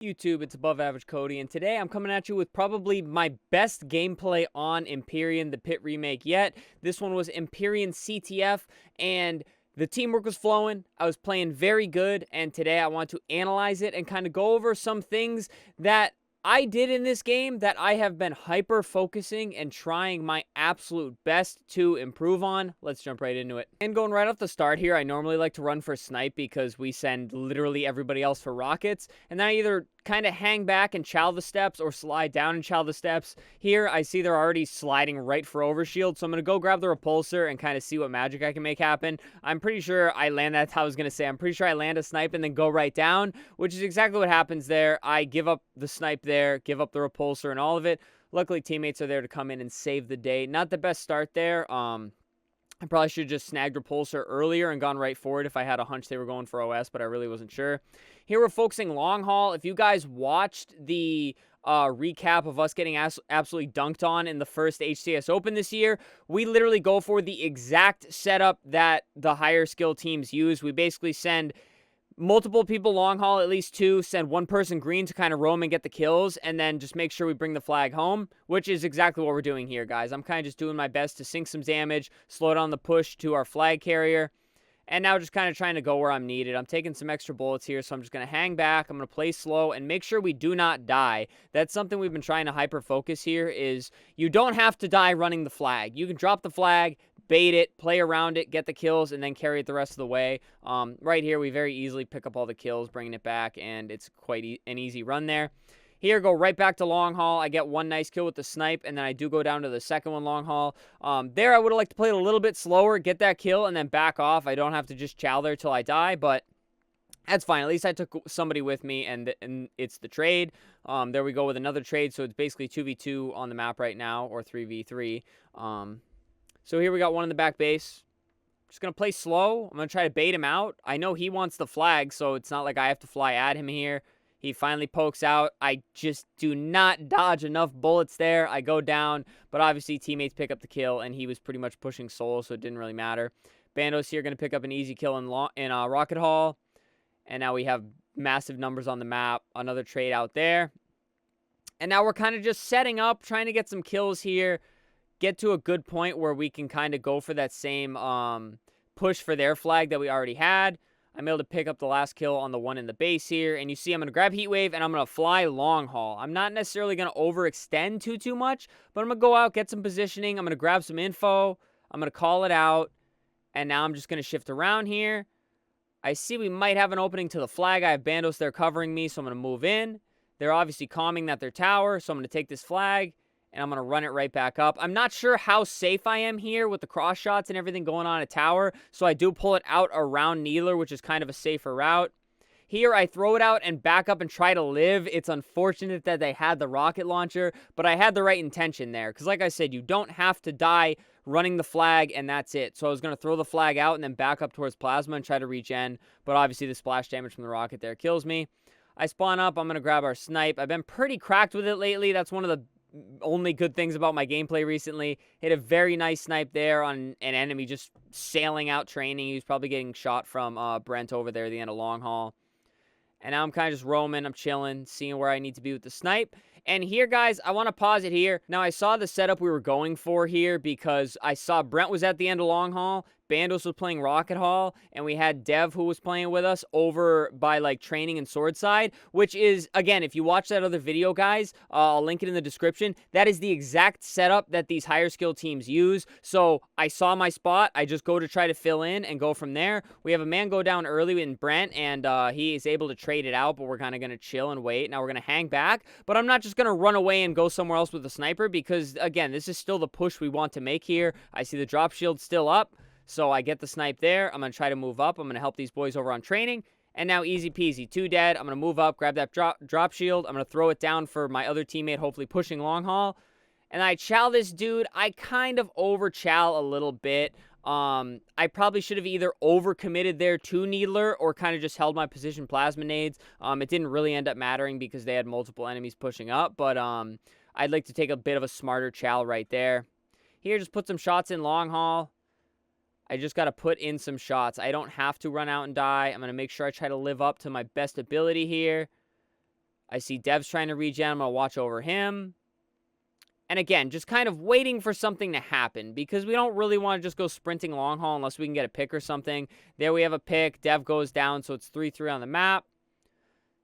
YouTube, it's Above Average Cody, and today I'm coming at you with probably my best gameplay on Empyrean, the pit remake yet. This one was Empyrean Ctf, and the teamwork was flowing. I was playing very good, and today I want to analyze it and kind of go over some things that I did in this game that I have been hyper-focusing and trying my absolute best to improve on. Let's jump right into it. And going right off the start here, I normally like to run for snipe because we send literally everybody else for rockets. And then I either kind of hang back and chow the steps or slide down and chow the steps. Here, I see they're already sliding right for overshield, so I'm going to go grab the repulsor and kind of see what magic I can make happen. I'm pretty sure I land, that's how I was going to say, I'm pretty sure I land a snipe and then go right down, which is exactly what happens there. I give up the snipe there, give up the repulsor and all of it. Luckily, teammates are there to come in and save the day. Not the best start there. I probably should have just snagged repulsor earlier and gone right for it if I had a hunch they were going for OS, but I really wasn't sure. Here we're focusing long haul. If you guys watched the recap of us getting absolutely dunked on in the first HCS Open this year, we literally go for the exact setup that the higher skill teams use. We basically send multiple people long haul, at least two, send one person green to kind of roam and get the kills, and then just make sure we bring the flag home, which is exactly what we're doing here, guys. I'm kind of just doing my best to sink some damage, slow down the push to our flag carrier, and now just kind of trying to go where I'm needed. I'm taking some extra bullets here, so I'm just going to hang back. I'm going to play slow and make sure we do not die. That's something we've been trying to hyper-focus here is you don't have to die running the flag. You can drop the flag, bait it, play around it, get the kills, and then carry it the rest of the way. Right here, we very easily pick up all the kills, bringing it back, and it's quite an easy run there. Here, go right back to long haul. I get one nice kill with the snipe, and then I do go down to the second one long haul. There, I would have liked to play it a little bit slower, get that kill, and then back off. I don't have to just chow there till I die, but that's fine. At least I took somebody with me, and it's the trade. There we go with another trade, so it's basically 2v2 on the map right now, or 3v3. So here we got one in the back base. Just going to play slow. I'm going to try to bait him out. I know he wants the flag, so it's not like I have to fly at him here. He finally pokes out. I just do not dodge enough bullets there. I go down, but obviously teammates pick up the kill, and he was pretty much pushing solo, so it didn't really matter. Bandos here going to pick up an easy kill in Rocket Hall, and now we have massive numbers on the map. Another trade out there. And now we're kind of just setting up, trying to get some kills here, get to a good point where we can kind of go for that same push for their flag that we already had. I'm able to pick up the last kill on the one in the base here. And you see I'm going to grab Heat Wave and I'm going to fly long haul. I'm not necessarily going to overextend too much, but I'm going to go out, get some positioning. I'm going to grab some info. I'm going to call it out. And now I'm just going to shift around here. I see we might have an opening to the flag. I have Bandos there covering me, so I'm going to move in. They're obviously calming that their tower, so I'm going to take this flag. And I'm going to run it right back up. I'm not sure how safe I am here with the cross shots and everything going on at tower. So I do pull it out around Needler, which is kind of a safer route. Here, I throw it out and back up and try to live. It's unfortunate that they had the rocket launcher, but I had the right intention there. Because like I said, you don't have to die running the flag, and that's it. So I was going to throw the flag out and then back up towards Plasma and try to reach in. But obviously, the splash damage from the rocket there kills me. I spawn up. I'm going to grab our snipe. I've been pretty cracked with it lately. That's one of the only good things about my gameplay recently. Hit a very nice snipe there on an enemy just sailing out training. He was probably getting shot from Brent over there at the end of long haul. And now I'm kind of just roaming. I'm chilling, seeing where I need to be with the snipe. And here, guys, I want to pause it here. Now, I saw the setup we were going for here because I saw Brent was at the end of long haul. Bandos was playing Rocket Hall, and we had Dev, who was playing with us, over by, like, training and sword side, which is, again, if you watch that other video, guys, I'll link it in the description. That is the exact setup that these higher skill teams use. So I saw my spot. I just go to try to fill in and go from there. We have a man go down early in Brent, and he is able to trade it out, but we're kind of going to chill and wait. Now we're going to hang back, but I'm not just going to run away and go somewhere else with the sniper because, again, this is still the push we want to make here. I see the drop shield still up. So I get the snipe there. I'm going to try to move up. I'm going to help these boys over on training. And now easy peasy. 2 dead. I'm going to move up, grab that drop shield. I'm going to throw it down for my other teammate, hopefully pushing long haul. And I chow this dude. I kind of over-chow a little bit. I probably should have either overcommitted there to Needler or kind of just held my position plasma nades. It didn't really end up mattering because they had multiple enemies pushing up. But I'd like to take a bit of a smarter chow right there. Here, just put some shots in long haul. I just got to put in some shots. I don't have to run out and die. I'm going to make sure I try to live up to my best ability here. I see Dev's trying to regen. I'm going to watch over him. And again, just kind of waiting for something to happen because we don't really want to just go sprinting long haul unless we can get a pick or something. There we have a pick. Dev goes down, so it's 3-3 on the map.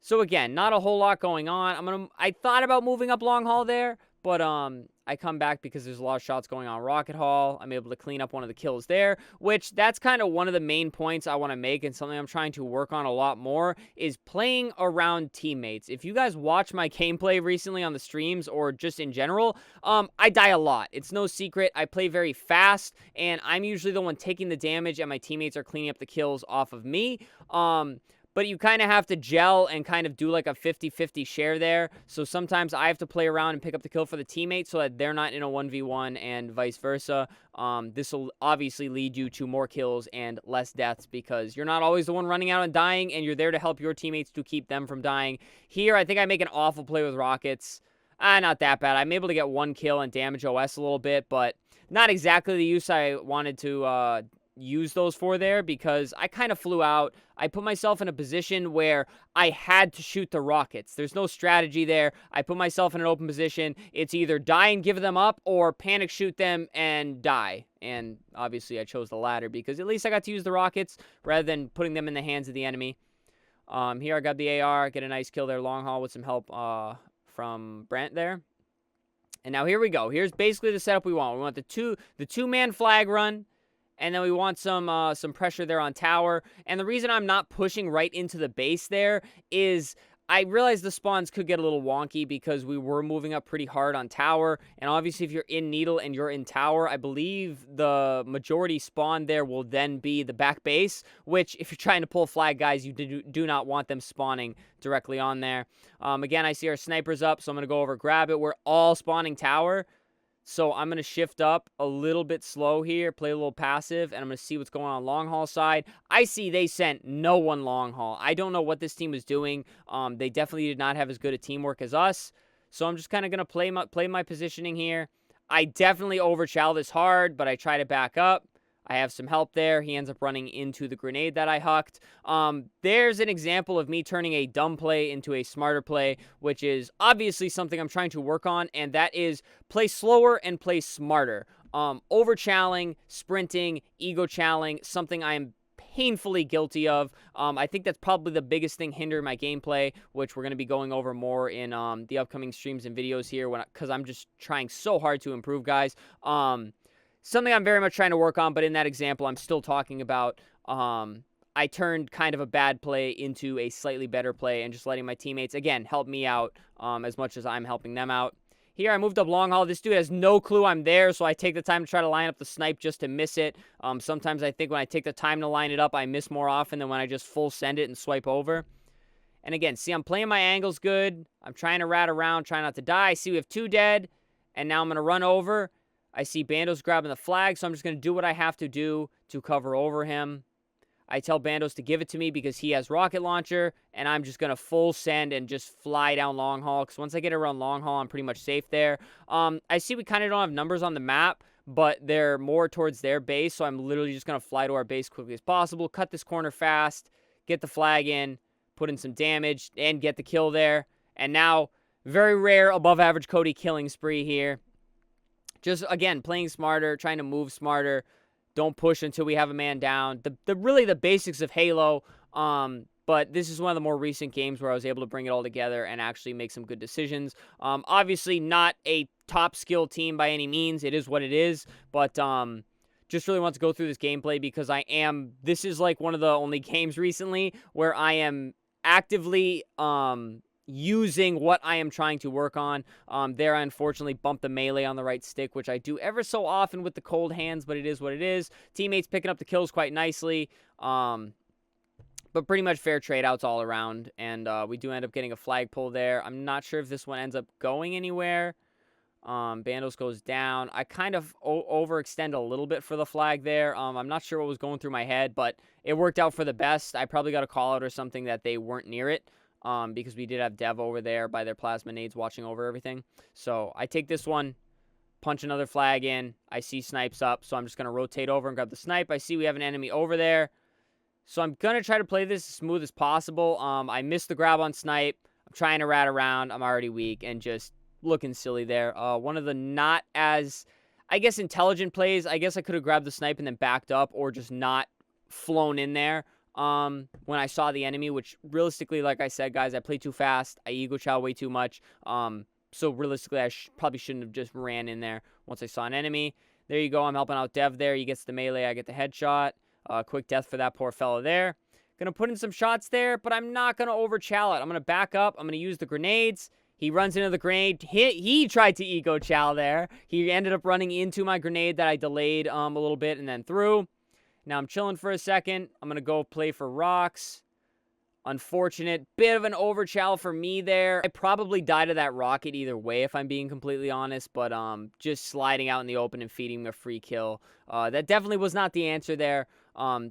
So again, not a whole lot going on. I thought about moving up long haul there, but I come back because there's a lot of shots going on Rocket Hall. I'm able to clean up one of the kills there, which that's kind of one of the main points I want to make and something I'm trying to work on a lot more is playing around teammates. If you guys watch my gameplay recently on the streams or just in general, I die a lot. It's no secret. I play very fast, and I'm usually the one taking the damage, and my teammates are cleaning up the kills off of me. But you kind of have to gel and kind of do like a 50-50 share there. So sometimes I have to play around and pick up the kill for the teammate so that they're not in a 1v1 and vice versa. This will obviously lead you to more kills and less deaths because you're not always the one running out and dying, and you're there to help your teammates to keep them from dying. Here, I think I make an awful play with rockets. Not that bad. I'm able to get one kill and damage OS a little bit, but not exactly the use I wanted to use those for there because I kind of flew out. I put myself in a position where I had to shoot the rockets. There's no strategy there. I put myself in an open position. It's either die and give them up or panic shoot them and die. And obviously I chose the latter because at least I got to use the rockets rather than putting them in the hands of the enemy. Here I got the AR, get a nice kill there long haul with some help from Brent there. And now here we go. Here's basically the setup we want. We want the two-man flag run. And then we want some pressure there on tower. And the reason I'm not pushing right into the base there is I realize the spawns could get a little wonky because we were moving up pretty hard on tower. And obviously if you're in needle and you're in tower, I believe the majority spawn there will then be the back base, which if you're trying to pull flag guys, you do not want them spawning directly on there. Again, I see our snipers up, so I'm going to go over grab it. We're all spawning tower. So I'm going to shift up a little bit slow here, play a little passive, and I'm going to see what's going on long haul side. I see they sent no one long haul. I don't know what this team was doing. They definitely did not have as good a teamwork as us. So I'm just kind of going to play my positioning here. I definitely overchow this hard, but I try to back up. I have some help there. He ends up running into the grenade that I hucked. There's an example of me turning a dumb play into a smarter play, which is obviously something I'm trying to work on, and that is play slower and play smarter. Over-challing, sprinting, ego-challing, something I am painfully guilty of. I think that's probably the biggest thing hindering my gameplay, which we're going to be going over more in the upcoming streams and videos here because I'm just trying so hard to improve, guys. Something I'm very much trying to work on, but in that example, I'm still talking about I turned kind of a bad play into a slightly better play and just letting my teammates, again, help me out as much as I'm helping them out. Here, I moved up long haul. This dude has no clue I'm there, so I take the time to try to line up the snipe just to miss it. Sometimes I think when I take the time to line it up, I miss more often than when I just full send it and swipe over. And again, see, I'm playing my angles good. I'm trying to rat around, trying not to die. See, we have 2 dead, and now I'm going to run over. I see Bandos grabbing the flag, so I'm just going to do what I have to do to cover over him. I tell Bandos to give it to me because he has rocket launcher, and I'm just going to full send and just fly down long haul, because once I get around long haul, I'm pretty much safe there. I see we kind of don't have numbers on the map, but they're more towards their base, so I'm literally just going to fly to our base quickly as possible, cut this corner fast, get the flag in, put in some damage, and get the kill there. And now, very rare above average Cody killing spree here. Just, again, playing smarter, trying to move smarter. Don't push until we have a man down. Really the basics of Halo. But this is one of the more recent games where I was able to bring it all together and actually make some good decisions. Obviously not a top skill team by any means. It is what it is. But just really want to go through this gameplay because this is like one of the only games recently where I am actively using what I am trying to work on. There I unfortunately bumped the melee on the right stick, which I do ever so often with the cold hands, but it is what it is. Teammates picking up the kills quite nicely. But pretty much fair trade outs all around, and we do end up getting a flag pull there. I'm not sure if this one ends up going anywhere. Bandos goes down. I kind of overextend a little bit for the flag there. I'm not sure what was going through my head, but it worked out for the best. I probably got a call out or something that they weren't near it. Because we did have Dev over there by their plasma nades watching over everything. So I take this one, punch another flag in. I see snipes up, so I'm just going to rotate over and grab the snipe. I see we have an enemy over there. So I'm going to try to play this as smooth as possible. I missed the grab on snipe. I'm trying to rat around. I'm already weak and just looking silly there. One of the not as, I guess, intelligent plays. I guess I could have grabbed the snipe and then backed up, or just not flown in there when I saw the enemy, which realistically, like I said, guys, I play too fast. I ego chow way too much. So realistically, I probably shouldn't have just ran in there once I saw an enemy. There you go. I'm helping out Dev there. He gets the melee. I get the headshot. Quick death for that poor fellow there. Going to put in some shots there, but I'm not going to over-chow it. I'm going to back up. I'm going to use the grenades. He runs into the grenade. He tried to ego chow there. He ended up running into my grenade that I delayed a little bit and then threw. Now I'm chilling for a second. I'm going to go play for rocks. Unfortunate. Bit of an overchow for me there. I probably died to that rocket either way, if I'm being completely honest. But just sliding out in the open and feeding him a free kill. That definitely was not the answer there.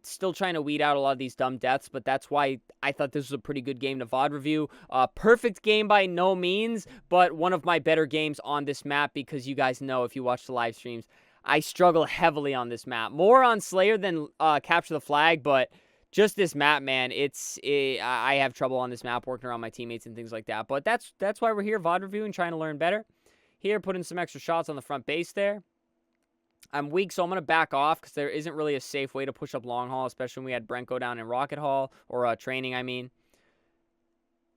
Still trying to weed out a lot of these dumb deaths, but that's why I thought this was a pretty good game to VOD review. Perfect game by no means, but one of my better games on this map, because you guys know if you watch the live streams, I struggle heavily on this map. More on Slayer than Capture the Flag, but just this map, man, I have trouble on this map working around my teammates and things like that. But that's why we're here VOD reviewing, trying to learn better. Here, put in some extra shots on the front base there. I'm weak, so I'm going to back off because there isn't really a safe way to push up long haul, especially when we had Brent go down in Rocket Hall, or training, I mean.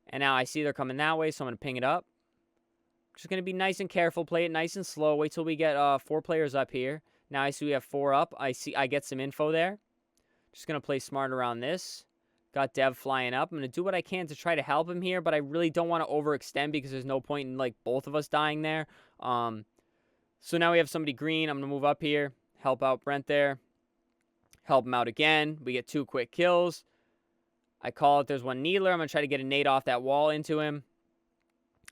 And now I see they're coming that way, so I'm going to ping it up. Just going to be nice and careful, play it nice and slow. Wait till we get 4 players up here. Now I see we have 4 up. I get some info there. Just going to play smart around this. Got Dev flying up. I'm going to do what I can to try to help him here, but I really don't want to overextend because there's no point in, like, both of us dying there. So now we have somebody green. I'm going to move up here, help out Brent there, help him out again. We get 2 quick kills. I call it. There's one Needler. I'm going to try to get a nade off that wall into him.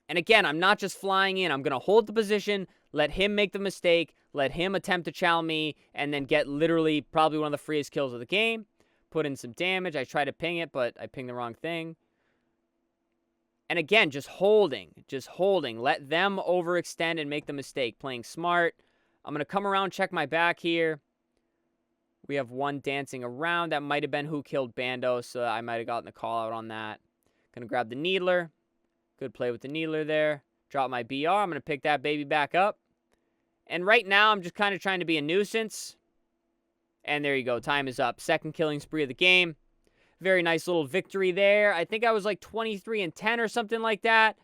And again, I'm not just flying in. I'm going to hold the position, let him make the mistake, let him attempt to chow me, and then get literally probably one of the freest kills of the game. Put in some damage. I try to ping it, but I ping the wrong thing. And again, just holding. Let them overextend and make the mistake. Playing smart. I'm going to come around, check my back here. We have one dancing around. That might have been who killed Bando, so I might have gotten the call out on that. Going to grab the Needler. Good play with the Needler there. Drop my BR. I'm going to pick that baby back up. And right now, I'm just kind of trying to be a nuisance. And there you go. Time is up. Second killing spree of the game. Very nice little victory there. I think I was like 23-10 or something like that.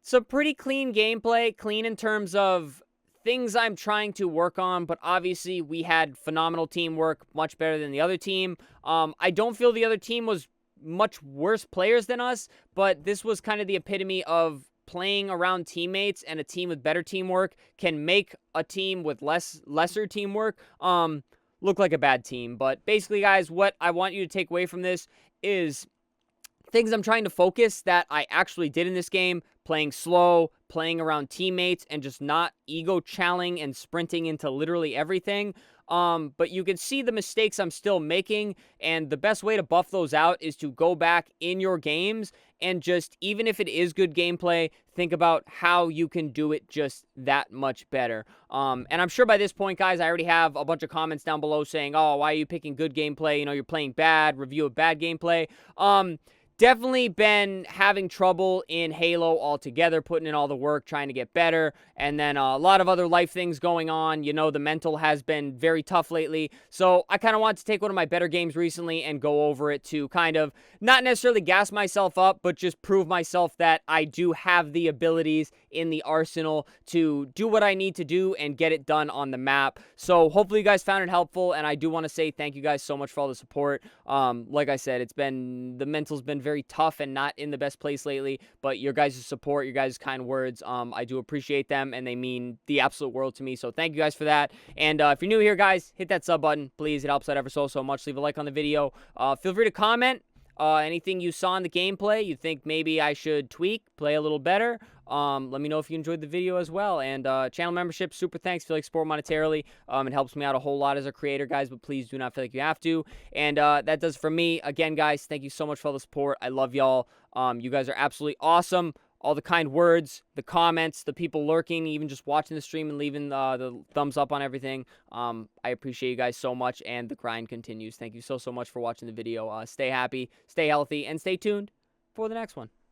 Some pretty clean gameplay. Clean in terms of things I'm trying to work on. But obviously, we had phenomenal teamwork. Much better than the other team. I don't feel the other team was much worse players than us. But this was kind of the epitome of playing around teammates, and a team with better teamwork can make a team with lesser teamwork look like a bad team. But basically, guys, what I want you to take away from this is things I'm trying to focus that I actually did in this game. Playing slow, playing around teammates, and just not ego chowing and sprinting into literally everything. But you can see the mistakes I'm still making, and the best way to buff those out is to go back in your games and just, even if it is good gameplay, think about how you can do it just that much better. And I'm sure by this point, guys, I already have a bunch of comments down below saying, oh, why are you picking good gameplay? You know, you're playing bad, review of bad gameplay. Definitely been having trouble in Halo altogether, putting in all the work, trying to get better, and then a lot of other life things going on. You know, the mental has been very tough lately, so I kind of wanted to take one of my better games recently and go over it to kind of not necessarily gas myself up, but just prove myself that I do have the abilities in the arsenal to do what I need to do and get it done on the map. So hopefully you guys found it helpful, and I do want to say thank you guys so much for all the support. Like I said, the mental's been very tough and not in the best place lately, but your guys' support, your guys' kind words, I do appreciate them, and they mean the absolute world to me, so thank you guys for that. And if you're new here, guys, hit that sub button, please. It helps out ever so much. Leave a like on the video. Feel free to comment anything you saw in the gameplay you think maybe I should tweak, play a little better. Let me know if you enjoyed the video as well. And channel membership, super thanks. Feel like support monetarily. It helps me out a whole lot as a creator, guys, but please do not feel like you have to. And that does it for me. Again, guys, thank you so much for all the support. I love y'all. You guys are absolutely awesome. All the kind words, the comments, the people lurking, even just watching the stream and leaving the thumbs up on everything. I appreciate you guys so much, and the grind continues. Thank you so much for watching the video. Stay happy, stay healthy, and stay tuned for the next one.